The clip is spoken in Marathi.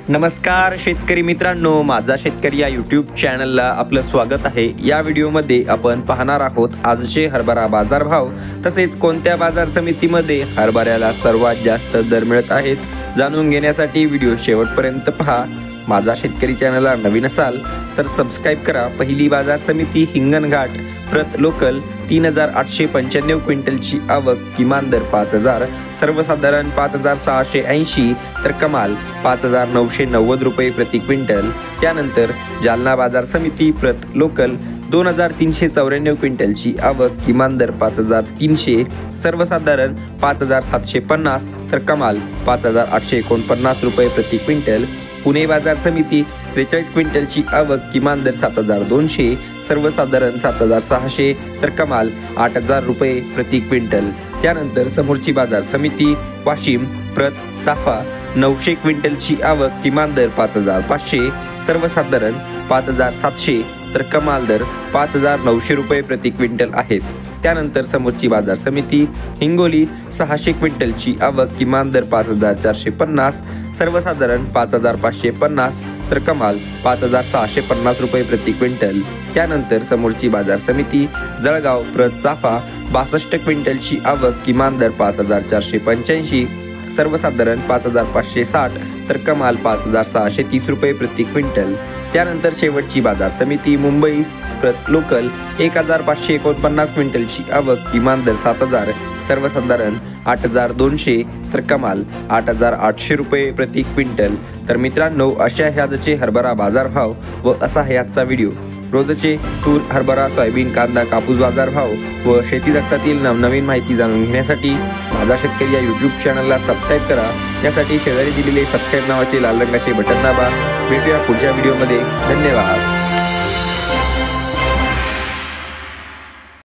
नमस्कार शेतकरी मित्रांनो, माझा शेतकरी या यूट्यूब चॅनलला आपलं स्वागत आहे। या व्हिडिओमध्ये आपण पाहणार आहोत आजचे हरभरा बाजारभाव, तसेच कोणत्या बाजार समितीमध्ये हरभऱ्याला सर्वात जास्त दर मिळत आहेत जाणून घेण्यासाठी व्हिडिओ शेवटपर्यंत पहा। माझा शेतकरी चॅनलला नवीन असाल तर सबस्क्राइब करा। पहिली बाजार समिती हिंगणघाट, प्रत लोकल 3895 क्विंटलची आवक, किमान दर 5000, सर्वसाधारण 5680 तर कमाल 5990 रुपये प्रति क्विंटल। त्यानंतर जालना बाजार समिती, प्रत लोकल 2394 क्विंटलची आवक, किमान दर 5300, सर्वसाधारण 5750 तर कमाल 5849 रुपये प्रति क्विंटल। पुणे बाजार समिती 43 क्विंटलची आवक, किमान दर 7200, सर्वसाधारण 7600 तर कमाल 8000 रुपये प्रति क्विंटल। त्यानंतर समोरची बाजार समिती वाशिम, प्रत चाफा 900 क्विंटलची आवक, किमान दर 5500, सर्वसाधारण 5700 तर कमाल दर 5900 रुपये प्रति क्विंटल आहेत। त्यानंतर समोरची बाजार समिती हिंगोली 600 क्विंटलची आवक, किमान दर 5450, सर्वसाधारण 5550 तर कमाल 5650 रुपये प्रति क्विंटल। त्यानंतर समोरची बाजार समिती जळगाव, प्रत चाफा 62 क्विंटलची आवक, किमान दर 5485, सर्वसाधारण 5560 तर कमाल 5630 रुपये प्रति क्विंटल। त्यानंतर शेवटची बाजार समिती मुंबई, प्रत लोकल 1549 क्विंटलची आवक, किमान दर 7000, सर्वसाधारण 8200 तर कमाल 8800 रुपये प्रति क्विंटल। तर मित्रांनो, अशा ह्याचे हरभरा बाजारभाव व असा आहे आजचा व्हिडिओ। रोजचे तूर, हरभरा, सोयाबीन, कांदा, कापूस बाजारभाव व शेती जगतातील नवनवीन माहिती जाणून घेण्यासाठी माझा शेतकरी या यूट्यूब चॅनलला सबस्क्राइब करा। त्यासाठी शेजारी दिलेले सबस्क्राइब नावाचे लाल रंगाचे बटन दाबा। भेटूया पुढच्या व्हिडिओमध्ये। धन्यवाद।